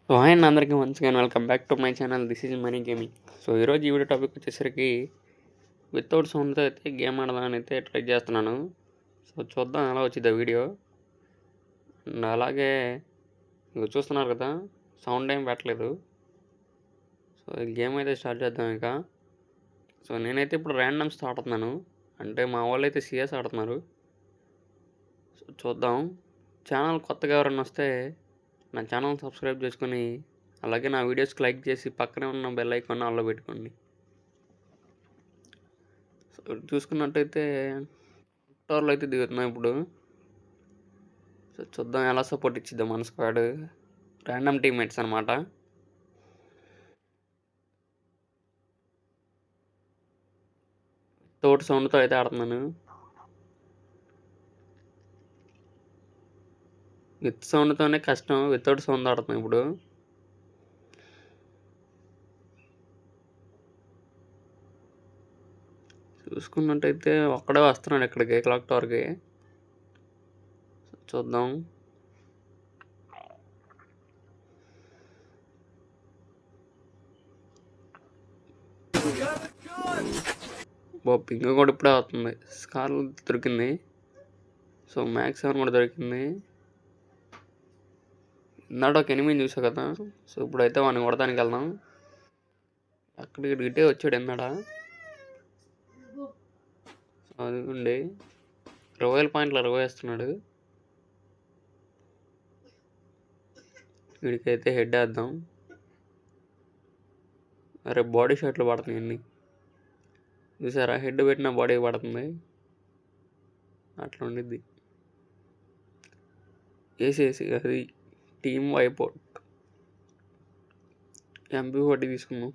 So hi అండి అందరికీ once again welcome back to my channel. This is money gaming. So ఈరోజు ఈ video topic వచ్చేసరికి without సౌండ్తో అయితే గేమ్ ఆడదామని అయితే ట్రై చేస్తున్నాను. సో చూద్దాం ఎలా వచ్చింది వీడియో. అండ్ అలాగే మీరు చూస్తున్నారు కదా, సౌండ్ ఏం పెట్టలేదు. సో ఈ గేమ్ అయితే స్టార్ట్ చేద్దాం ఇక. సో నేనైతే ఇప్పుడు ర్యాండమ్స్ ఆడుతున్నాను, అంటే మా వాళ్ళు అయితే సిఎస్ ఆడుతున్నారు. సో చూద్దాం. ఛానల్ కొత్తగా ఎవరైనా వస్తే నా ఛానల్ సబ్స్క్రైబ్ చేసుకొని అలాగే నా వీడియోస్కి లైక్ చేసి పక్కనే ఉన్న బెల్ ఐకాన్ ఆన్లో పెట్టుకోండి. సో చూసుకున్నట్టయితే టవర్లో అయితే దిగుతున్నాం ఇప్పుడు. సో చూద్దాం ఎలా సపోర్ట్ ఇచ్చిద్దాం మన స్క్వాడ్. ర్యాండమ్ టీమ్మేట్స్ అనమాట. తోటి సౌండ్తో అయితే ఆడుతున్నాను. విత్ సౌండ్తోనే కష్టం, వితౌట్ సౌండ్ ఆడుతున్నాను ఇప్పుడు. చూసుకున్నట్టయితే ఒక్కడే వస్తున్నాడు ఇక్కడికి, క్లాక్ టవర్కి. చూద్దాం. పింక్ కూడా ఇప్పుడే అవుతుంది. స్కార్ దొరికింది. సో మ్యాక్స్ 7 కూడా దొరికింది. ఇందాక ఒక ఎనిమిది చూసా కదా. సో ఇప్పుడైతే వాడిని కొడతానికి వెళ్దాం. అక్కడికి ఇటే వచ్చాడు ఇందాడ. అదిగోండి, 20 పాయింట్లు 20 వేస్తున్నాడు. వీడికైతే హెడ్ వేద్దాం. అరే బాడీ షాట్లు పడుతున్నాయి అన్ని చూసారా, హెడ్ పెట్టిన బాడీ పడుతుంది. అట్లా ఉండిద్ది. వేసేసి అది టీమ్ వైపౌట్. MP40 తీసుకుందాం.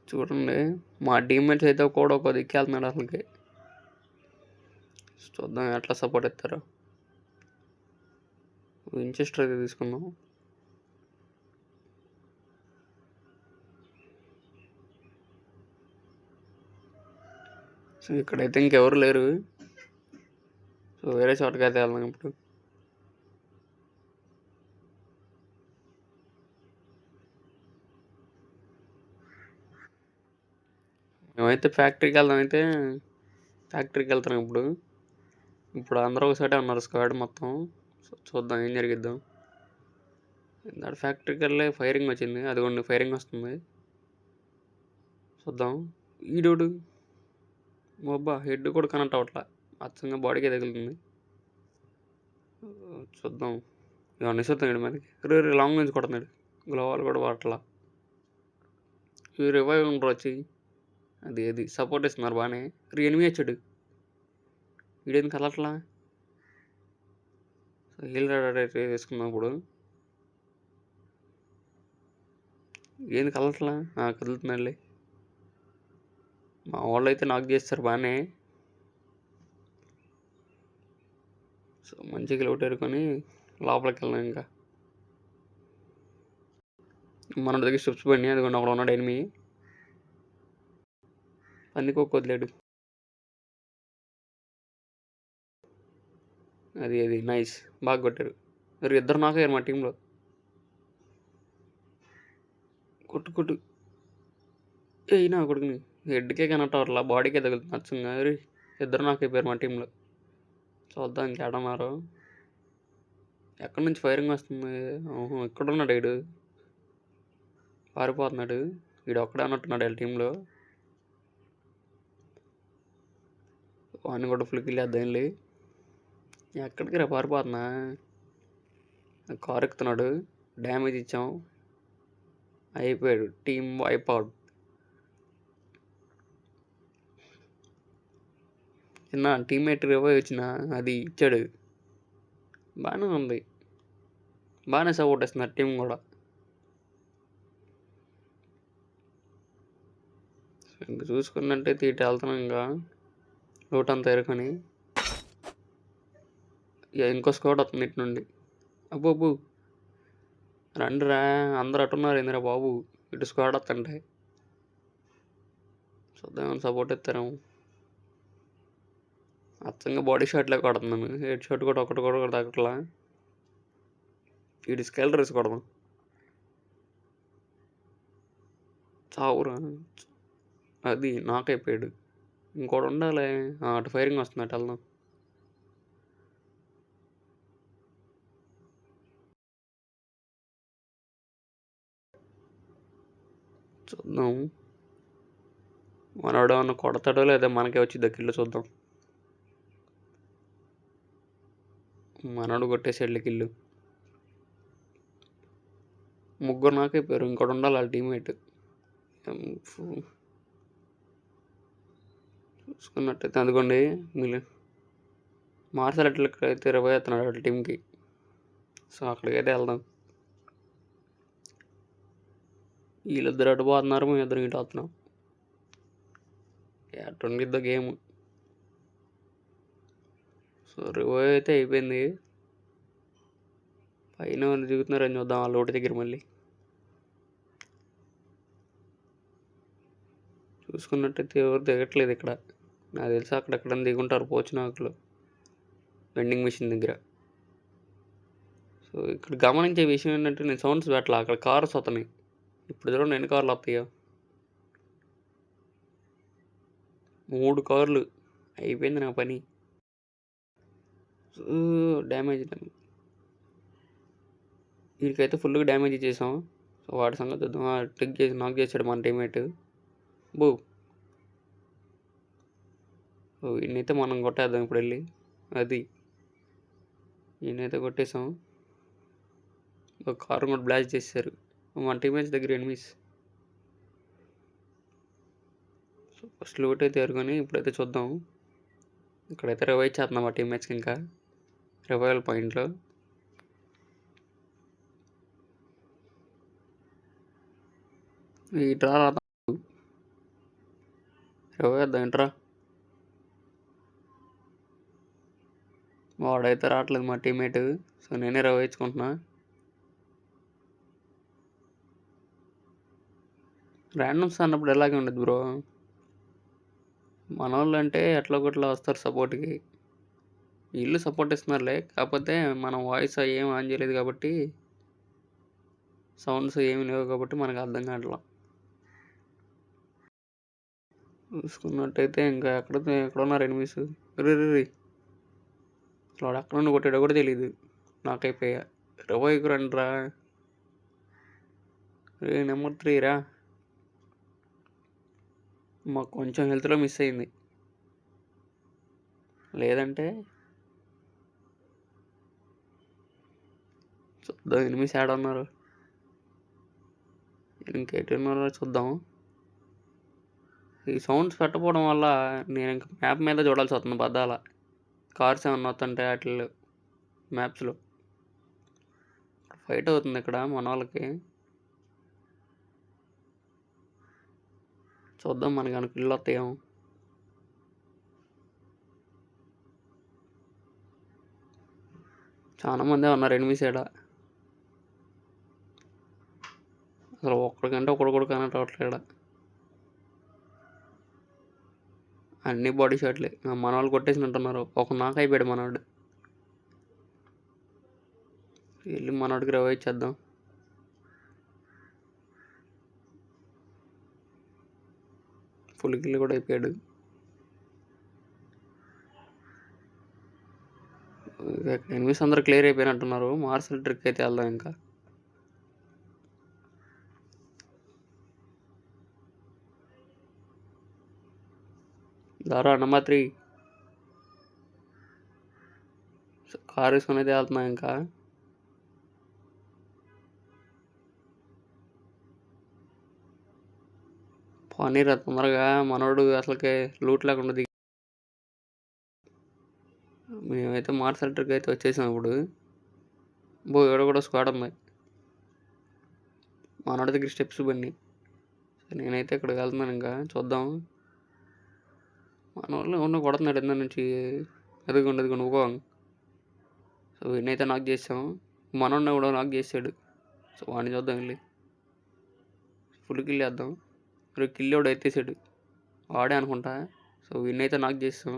చూడండి, మా టీమ్మేట్స్ అయితే కూడా ఒక దిక్కు వెళ్తున్నాడు అసలుకి. చూద్దాం ఎట్లా సపోర్ట్ ఇస్తారో. వించెస్టర్ అయితే తీసుకుందాం. సో ఇక్కడైతే ఇంకెవరు లేరు. సో వేరే చోటకి అయితే వెళ్దాం ఇప్పుడు. మేమైతే ఫ్యాక్టరీకి వెళ్తున్నాం ఇప్పుడు. ఇప్పుడు అందరూ ఒక సైడే ఉన్నారు స్క్వాడ్ మొత్తం. సో చూద్దాం ఏం జరిగిద్దాం. ఇందాక ఫ్యాక్టరీకి వెళ్ళి ఫైరింగ్ వచ్చింది, అదిగోండి ఫైరింగ్ వస్తుంది. చూద్దాం. ఈడోడు బాబా హెడ్ కూడా కనెక్ట్ అవ్వట్లా, అచ్చంగా బాడీకే తగులుతుంది. చూద్దాం. ఇవన్నీ చూద్దాం. మనకి లాంగ్ నుంచి కొడుతున్నాడు, గ్లోవాల్ కూడా వాడట్లా. ఈ రివైవ్ ఉండరు వచ్చి అది సపోర్ట్ ఇస్తున్నారు బాగానే. ఎనిమిది వచ్చాడు, వీడేంది కలట్లా. సో హీల్ రైడర్ వేసుకుందాం ఇప్పుడు. ఏంది కలట్లా, కదులుతున్నాడులే. మా వాళ్ళు అయితే నాక్ చేస్తారు బాగానే. సో మంచిగా లోటేరుకొని లోపలికి వెళ్ళాం. ఇంకా మన దగ్గర స్టెప్స్ పడినాయి, అదిగోండి అక్కడ ఉన్నాడు ఎనిమి. పందికొక్క వదిలేడు. అది నైస్, బాగా కొట్టారు. మరి ఇద్దరు నాకయ్యారు మా టీంలో. కొట్టు అయినా కొడుకుని హెడ్కే కనెక్ట్ అవ్వట్లా, బాడీకే తగులుతుంది నచ్చంగా. ఇద్దరు నాకైపోయారు మా టీంలో. చూద్దాం ఇంకేడన్నారు. ఎక్కడి నుంచి ఫైరింగ్ వస్తుంది. ఇక్కడ ఉన్నాడు వీడు, పారిపోతున్నాడు. వీడు ఒక్కడే అన్నట్టున్నాడు వీళ్ళ టీంలో. వాడిని కూడా ఫుల్ కిల్ వేద్దాం వెళ్ళి. ఎక్కడికి రా పారిపోతున్నా. కారు ఎక్కుతున్నాడు, డ్యామేజ్ ఇచ్చాం, అయిపోయాడు. Team wipe out. చిన్న టీమ్మేట్ రివైవ్ వచ్చిన అది ఇచ్చాడు. బాగానే ఉంది, బాగానే సపోర్ట్ ఇస్తున్నారు టీం కూడా. ఇంకా చూసుకున్నట్టయితే ఇటు వెళ్తున్నాం. ఇంకా లోటు అంతా ఎరుకొని ఇంకో స్కోట్ వస్తుంది ఇటు నుండి. అబ్బో రండిరా, అందరు అట్టున్నారు ఏందిరా బాబు. ఇటు స్క్వాడ్ వస్తుంటే చూద్దాం సపోర్ట్ ఇస్తారేమో. అచ్చంగా బాడీ షాట్లే కొడుతున్నాను, హెడ్ షాట్ కూడా ఒకటి కూడా తగ్గట్లా. వీడి స్కెల్ రేసి కొడదాం. చావురా. అది నాకైపోయాడు. ఇంకోటి ఉండాలి. అటు ఫైరింగ్ వస్తుంది, అటు వెళ్దాం. చూద్దాం మనోడు ఏమన్నా కొడతాడో లేదా మనకే వచ్చి దగ్గరలో చూద్దాం. మనోడు కొట్టేసాడు కిల్లు. ముగ్గురు నాకైపోయారు. ఇంకోటి ఉండాలి వాళ్ళ టీమ్మేట్. చూసుకున్నట్టయితే అందుకోండి మీరు మార్షల్ అయితే 20 అవుతున్నాడు వాళ్ళ టీంకి. సో అక్కడికైతే వెళ్దాం. వీళ్ళిద్దరు అటు పోతున్నారు, మేము ఇద్దరు ఇటు వస్తున్నాం. అటుండిద్ద గేమ్. సో రివైవ్ అయితే అయిపోయింది. పైన దిగుతున్నారని చూద్దాం వాళ్ళ ఒకటి దగ్గర. మళ్ళీ చూసుకున్నట్టయితే ఎవరు దిగట్లేదు ఇక్కడ. నాకు తెలిసి అక్కడెక్కడ దిగుంటారు పోచినాకులు వెండింగ్ మిషన్ దగ్గర. సో ఇక్కడ గమనించే విషయం ఏంటంటే నేను సౌండ్స్ పెట్టాల, అక్కడ కార్స్ వస్తున్నాయి. ఇప్పుడు చూడండి ఎన్ని కార్లు వస్తాయో. 3 కార్లు. అయిపోయింది నా పని. డ్యామేజ్ వీడికైతే ఫుల్గా డ్యామేజ్ ఇచ్చేసాం. సో వాడి సంగతి చూద్దాం. ట్రిక్ చేసి నాక్ చేశాడు మన టీమేట్. బూ. వీడినైతే మనం కొట్టేద్దాం ఇప్పుడు వెళ్ళి. అది ఈయనైతే కొట్టేసాం. ఒక కారు కూడా బ్లాస్ట్ చేశారు మన టీమేట్స్ దగ్గర ఎనిమిస్. సో ఫస్ట్ లూట్ అయితే ఎరుకొని ఇప్పుడైతే చూద్దాం. ఇక్కడైతే రివైవ్ చేస్తున్నాం మా టీమేట్స్కి. ఇంకా రివైవల్ పాయింట్లో ఈ డ్రా రివైవ్ ఏంట్రా. వాడైతే రావట్లేదు మా టీమేట్. సో నేనే రివైవ్చుకుంటున్నా. ర్యాండమ్స్ అన్నప్పుడు ఎలాగే ఉండదు బ్రో. మన వాళ్ళు అంటే ఎట్లా కొట్లా వస్తారు సపోర్ట్కి. వీళ్ళు సపోర్ట్ ఇస్తున్నారులే, కాకపోతే మనం వాయిస్ ఏం ఆన్ చేయలేదు కాబట్టి, సౌండ్స్ ఏమి లేవు కాబట్టి మనకు అర్థం కావట్లా. చూసుకున్నట్టయితే ఇంకా ఎక్కడున్నారు ఎనిమిస్. రీ వాడు అక్కడ నుండి కొట్టాడో కూడా తెలీదు. నాకైపోయా. రివైవ్కి రండిరా. నెంబర్ 3 రా. మాకు కొంచెం హెల్త్లో మిస్ అయింది. లేదంటే చూద్దాం ఎనిమిస్ యాడ్ ఉన్నారు. ఇంకెటు ఉన్నారో చూద్దాం. ఈ సౌండ్స్ పెట్టకపోవడం వల్ల నేను ఇంకా మ్యాప్ మీద చూడాల్సి వస్తుంది బద్దాల. కార్స్ ఏమన్నా వస్తుంటే వాటిల్లో మ్యాప్స్లో ఫైట్ అవుతుంది ఇక్కడ మన వాళ్ళకి. చూద్దాం మనకి అనుకు ఇల్లు వస్తాయేమో. చాలా మందే ఉన్నారు ఎనిమిస్ ఈడ. అసలు ఒక్కడికంటే ఒకడు కనెక్ట్ అవ్వట్లేడ. అన్ని బాడీ షాట్లే. మన వాళ్ళు కొట్టేసినట్టున్నారు. ఒక నాక్ అయిపోయాడు మనవాడు. వెళ్ళి మనవాడికి రివైవ్ చేద్దాం. ఫుల్ కిల్ కూడా అయిపోయాడు. ఎనిమిస్ అందరూ క్లియర్ అయిపోయినట్టున్నారు. మార్షల్ ట్రిక్ అయితే వెళ్దాం ఇంకా. దారా నెంబర్ 3 కార్ వేసుకొని అయితే వెళ్తున్నా ఇంకా. పోనీరా తొందరగా. మనోడు అసలుకే లూట్ లేకుండా దిగి. మేమైతే మార్షల్ ట్రిక్ అయితే వచ్చేసాం ఇప్పుడు. ఇక్కడ కూడా స్క్వాడ్ ఉంది. మనోడి దగ్గర స్టెప్స్ బండి. నేనైతే ఇక్కడికి వెళ్తున్నాను ఇంకా. చూద్దాం. మన వాళ్ళు ఉన్న కొడుతున్నాడు ఎంత నుంచి. ఎదుగుండదు నువ్వు. సో వీడినైతే నాక్ చేసాం. మనోడిని కూడా నాక్ చేసాడు. సో వాడిని చూద్దాం వెళ్ళి. ఫుల్ కిల్ వేద్దాం. కిల్ కూడా ఎత్తేసాడు వాడే అనుకుంటా. సో వీడినైతే నాక్ చేసాం.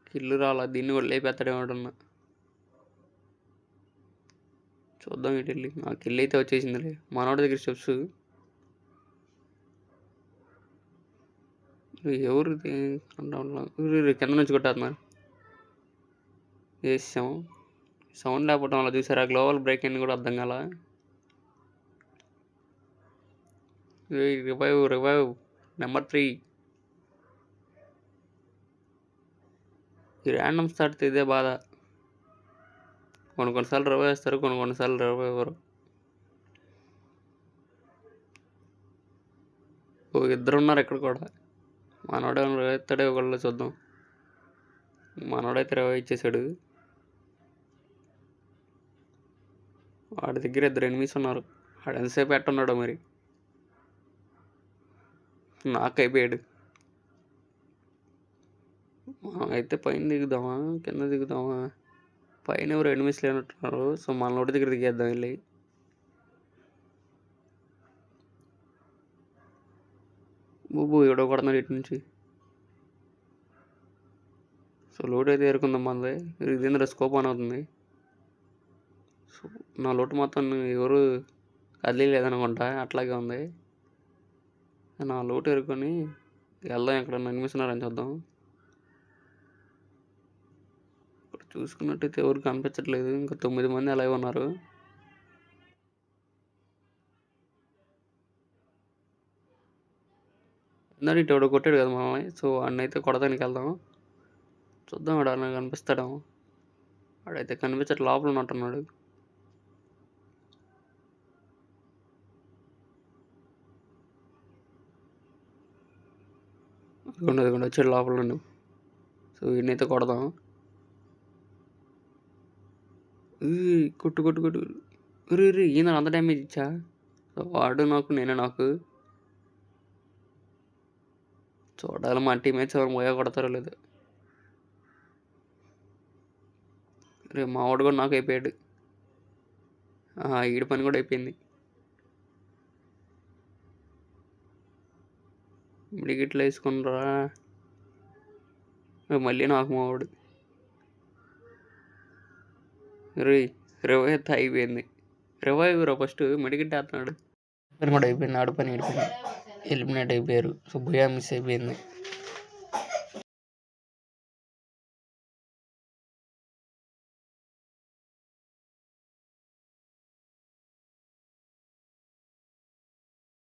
కిల్లు రాలా. దీన్ని కూడా లేపేస్తాడేమన్నా. చూద్దాం ఇటు వెళ్ళి. ఆ కిల్ అయితే వచ్చేసిందిలే. మనోడి దగ్గర స్టెప్స్. ఎవరు కింద నుంచి కొట్టేస్తున్నారు. వేసాం. సౌండ్ లేకపోవడం వల్ల చూసారా గ్లోబల్ బ్రేక్ అని కూడా అర్థం కాల. Revive number 3. ఈ ర్యాండమ్ స్టార్ట్ ఇదే బాధ. కొన్నిసార్లు రివైవ్ వేస్తారు, కొన్నిసార్లు రివైవ్ ఇవ్వరు. ఇద్దరు ఉన్నారు ఇక్కడ కూడా. మనోడే రివైవ్ ఇస్తాడే ఒకళ్ళు చూద్దాం. మనోడైతే రివైవ్ ఇచ్చేసాడు. వాడి దగ్గర 2 ఎనిమిస్ ఉన్నారు. వాడు ఎంతసేపు పెట్టున్నాడో మరి. నాకు అయిపోయాడు. అయితే పైన దిగుదామా కింద దిగుదామా? పైన ఎవరు ఎనిమిస్ లేనట్టున్నారు. సో మన నోటి దగ్గర దిగేద్దాం వెళ్ళి. ఎవడో కొడుతున్నాడు ఇటు నుంచి. సో లోటు అయితే ఏరుకుందాం మనది. ఇదేంద్ర స్కోప్ ఆన్ అవుతుంది. సో నా లోటు మొత్తం ఎవరు కదిలీ లేదనుకుంటా, అట్లాగే ఉంది. నా లోటు ఏరుకొని వెళ్దాం. ఎక్కడన్నా ఎనిమిస్తున్నారని చూద్దాం. ఇక్కడ చూసుకున్నట్టయితే ఎవరు కనిపించట్లేదు. ఇంకా 9 మంది అలాగే ఉన్నారు. ఇందాక ఇటు ఎవడో కొట్టాడు కదా మనల్ని. సో వాడినైతే కొడదానికి వెళ్దాం. చూద్దాం వాడు అన్న కనిపిస్తాడేమో. వాడైతే కనిపించట్టు లోపల ఉన్నట్టున్నాడు. అదిగోండి వచ్చాడు లోపల నుండి. సో వీడినైతే కొడదాం. కొట్టు ఈయన అంత డ్యామేజ్ ఇచ్చా. సో వాడు నాకు నేనే నాకు. చూడాలి మా టీమేట్స్ ఎవరు మోయా కొడతారో లేదు. మా వాడు కూడా నాకు అయిపోయాడు. ఈడి పని కూడా అయిపోయింది. మిడిగిట్లు వేసుకున్నారా మళ్ళీ నాకు మా వాడు. రివైవ్ అయితే అయిపోయింది. రివైవ్ ఫస్ట్ మిడిగిట్ వేస్తున్నాడు. పని కూడా అయిపోయింది. ఆడు పని అయిపోయింది. ఎలిమినేట్ అయిపోయారు. సో భూయా మిస్ అయిపోయింది.